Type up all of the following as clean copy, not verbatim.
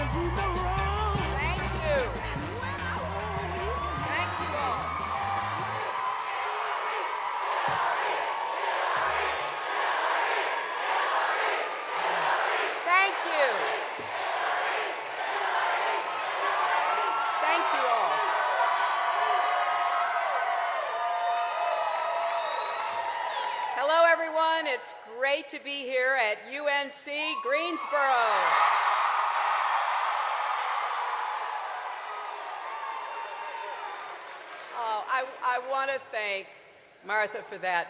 Thank you. Thank you all. Thank you. Thank you all. Hello, everyone. It's great to be here at UNC Greensboro. Oh, I want to thank Martha for that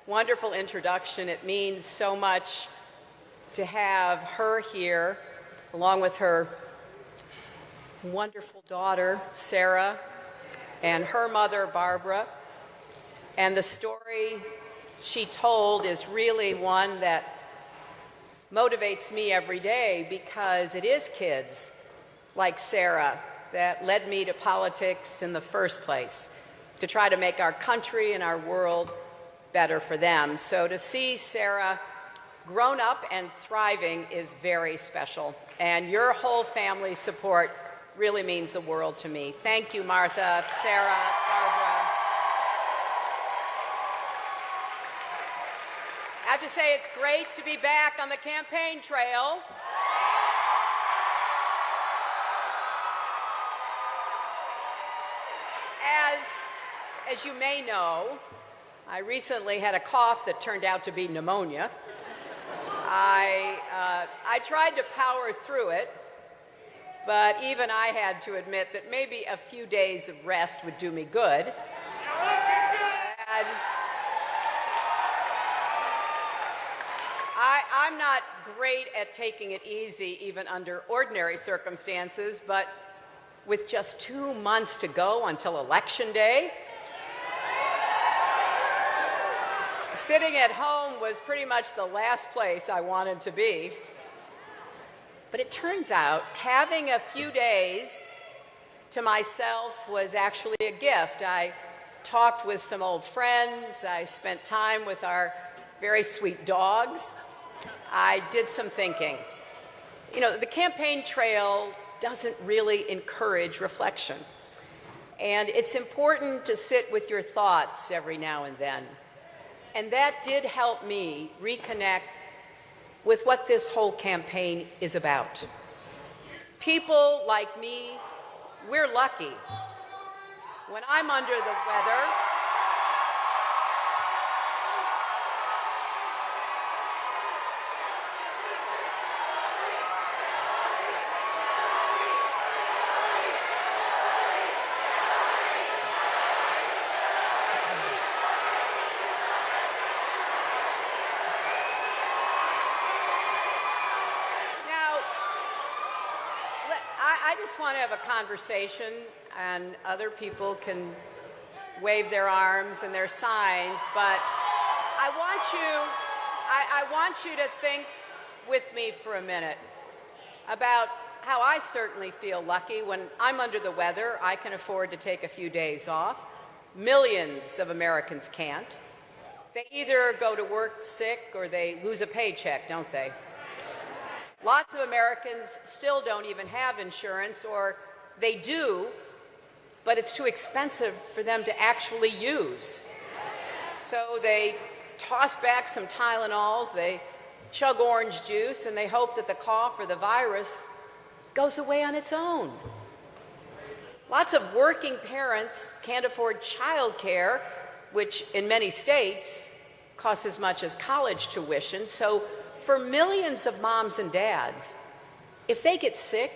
wonderful introduction. It means so much to have her here, along with her wonderful daughter, Sarah, and her mother, Barbara. And the story she told is really one that motivates me every day, because it is kids like Sarah that led me to politics in the first place, to try to make our country and our world better for them. So to see Sarah grown up and thriving is very special, and your whole family's support really means the world to me. Thank you, Martha, Sarah, Barbara. I have to say, it's great to be back on the campaign trail. As you may know, I recently had a cough that turned out to be pneumonia. I tried to power through it, but even I had to admit that maybe a few days of rest would do me good. And I'm not great at taking it easy, even under ordinary circumstances, but with just 2 months to go until Election Day, sitting at home was pretty much the last place I wanted to be. But it turns out having a few days to myself was actually a gift. I talked with some old friends. I spent time with our very sweet dogs. I did some thinking. You know, the campaign trail doesn't really encourage reflection. And it's important to sit with your thoughts every now and then. And that did help me reconnect with what this whole campaign is about. People like me, we're lucky. When I'm under the weather, I just want to have a conversation, and other people can wave their arms and their signs, but I want you to think with me for a minute about how I certainly feel lucky. When I'm under the weather, I can afford to take a few days off. Millions of Americans can't. They either go to work sick or they lose a paycheck, don't they? Lots of Americans still don't even have insurance, or they do, but it's too expensive for them to actually use. So they toss back some Tylenols, they chug orange juice, and they hope that the cough or the virus goes away on its own. Lots of working parents can't afford child care, which in many states costs as much as college tuition. So for millions of moms and dads, if they get sick,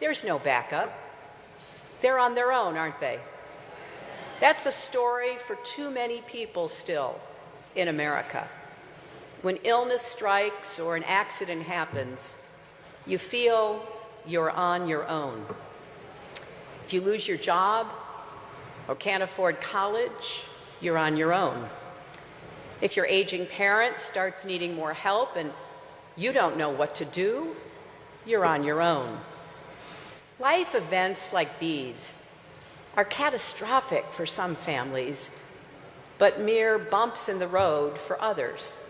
there's no backup. They're on their own, aren't they? That's a story for too many people still in America. When illness strikes or an accident happens, you feel you're on your own. If you lose your job or can't afford college, you're on your own. If your aging parent starts needing more help and you don't know what to do, you're on your own. Life events like these are catastrophic for some families, but mere bumps in the road for others.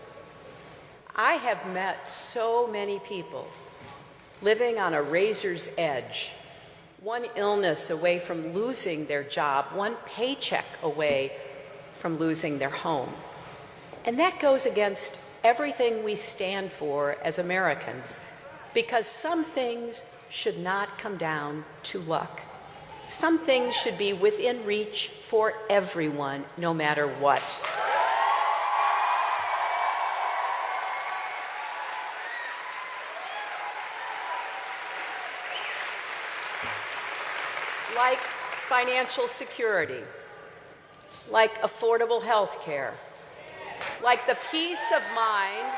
I have met so many people living on a razor's edge, one illness away from losing their job, one paycheck away from losing their home. And that goes against everything we stand for as Americans, because some things should not come down to luck. Some things should be within reach for everyone, no matter what. Like financial security, like affordable health care, like the peace of mind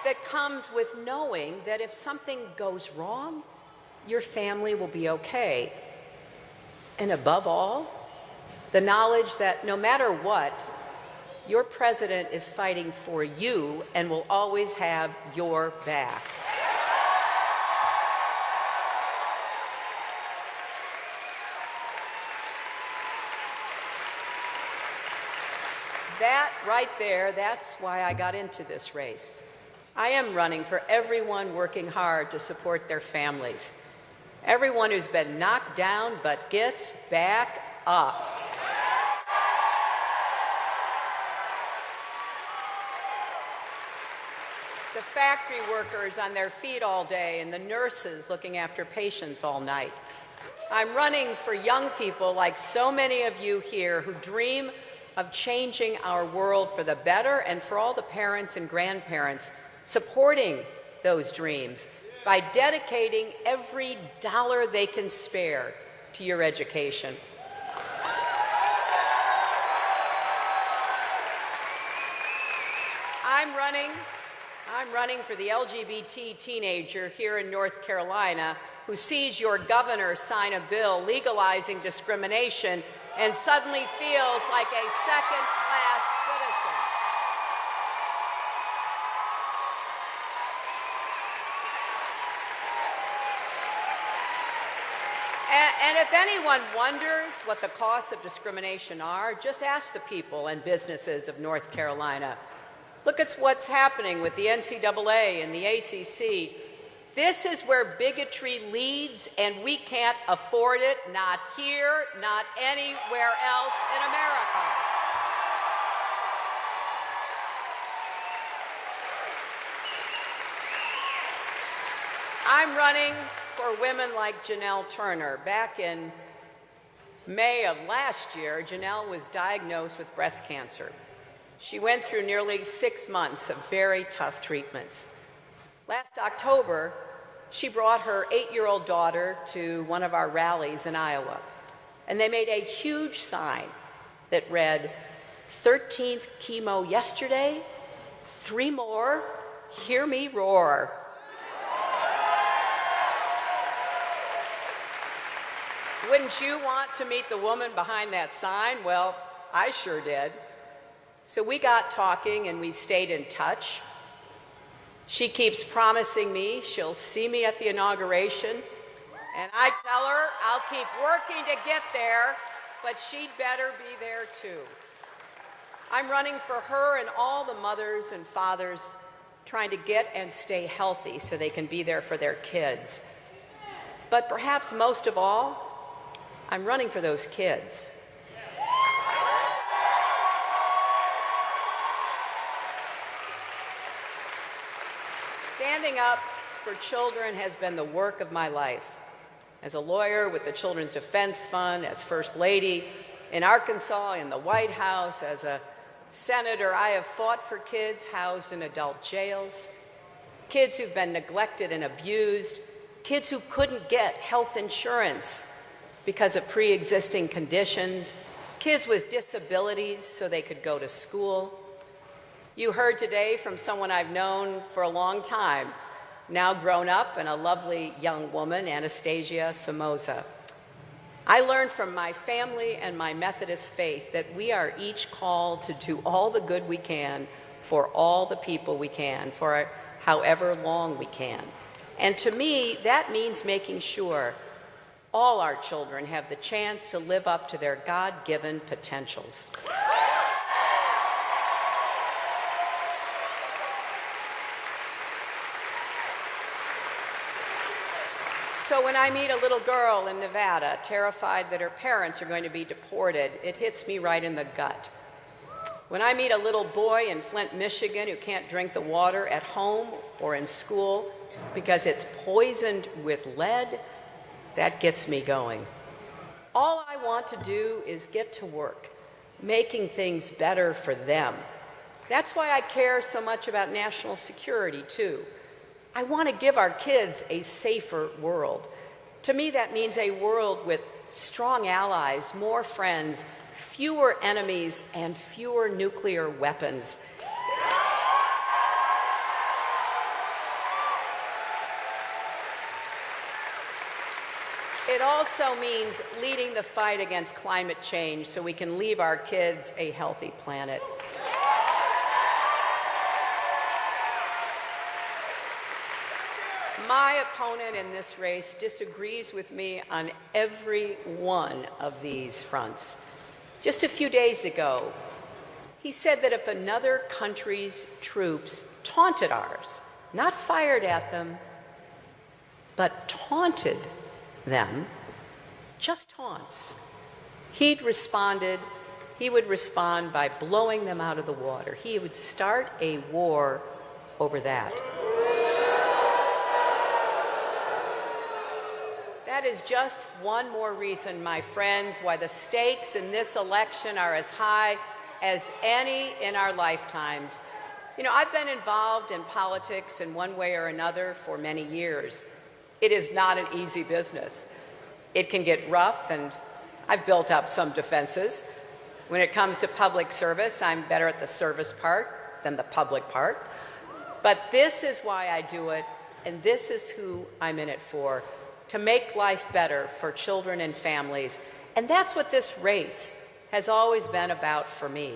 that comes with knowing that if something goes wrong, your family will be okay. And above all, the knowledge that no matter what, your president is fighting for you and will always have your back. That right there, that's why I got into this race. I am running for everyone working hard to support their families. Everyone who's been knocked down but gets back up. The factory workers on their feet all day and the nurses looking after patients all night. I'm running for young people like so many of you here who dream of changing our world for the better, and for all the parents and grandparents supporting those dreams by dedicating every dollar they can spare to your education. I'm running for the LGBT teenager here in North Carolina who sees your governor sign a bill legalizing discrimination and suddenly feels like a second-class citizen. And if anyone wonders what the costs of discrimination are, just ask the people and businesses of North Carolina. Look at what's happening with the NCAA and the ACC. This is where bigotry leads, and we can't afford it, not here, not anywhere else in America. I'm running for women like Janelle Turner. Back in May of last year, Janelle was diagnosed with breast cancer. She went through nearly 6 months of very tough treatments. Last October, she brought her 8-year-old daughter to one of our rallies in Iowa, and they made a huge sign that read, 13th chemo yesterday, 3 more, hear me roar. Wouldn't you want to meet the woman behind that sign? Well, I sure did. So we got talking and we stayed in touch. She keeps promising me she'll see me at the inauguration, and I tell her I'll keep working to get there, but she'd better be there too. I'm running for her and all the mothers and fathers trying to get and stay healthy so they can be there for their kids. But perhaps most of all, I'm running for those kids. Standing up for children has been the work of my life. As a lawyer with the Children's Defense Fund, as First Lady in Arkansas, in the White House, as a senator, I have fought for kids housed in adult jails, kids who've been neglected and abused, kids who couldn't get health insurance because of pre-existing conditions, kids with disabilities so they could go to school. You heard today from someone I've known for a long time, now grown up and a lovely young woman, Anastasia Somoza. I learned from my family and my Methodist faith that we are each called to do all the good we can for all the people we can, for however long we can. And to me, that means making sure all our children have the chance to live up to their God-given potentials. So when I meet a little girl in Nevada, terrified that her parents are going to be deported, it hits me right in the gut. When I meet a little boy in Flint, Michigan, who can't drink the water at home or in school because it's poisoned with lead, that gets me going. All I want to do is get to work, making things better for them. That's why I care so much about national security, too. I want to give our kids a safer world. To me, that means a world with strong allies, more friends, fewer enemies, and fewer nuclear weapons. It also means leading the fight against climate change so we can leave our kids a healthy planet. My opponent in this race disagrees with me on every one of these fronts. Just a few days ago, he said that if another country's troops taunted ours, not fired at them, but taunted them, just taunts, he would respond by blowing them out of the water. He would start a war over that. That is just one more reason, my friends, why the stakes in this election are as high as any in our lifetimes. You know, I've been involved in politics in one way or another for many years. It is not an easy business. It can get rough, and I've built up some defenses. When it comes to public service, I'm better at the service part than the public part. But this is why I do it, and this is who I'm in it for. To make life better for children and families. And that's what this race has always been about for me.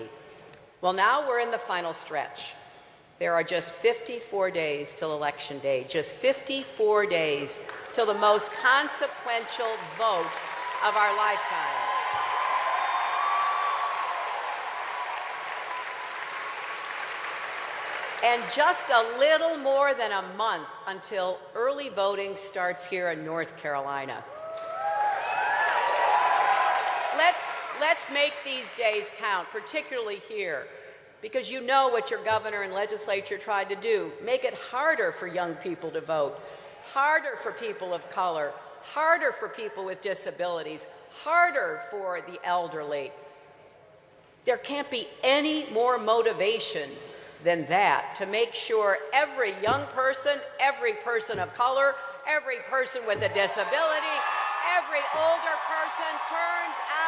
Well, now we're in the final stretch. There are just 54 days till Election Day, just 54 days till the most consequential vote of our lifetime. And just a little more than a month until early voting starts here in North Carolina. Let's make these days count, particularly here, because you know what your governor and legislature tried to do. Make it harder for young people to vote, harder for people of color, harder for people with disabilities, harder for the elderly. There can't be any more motivation than that, to make sure every young person, every person of color, every person with a disability, every older person turns out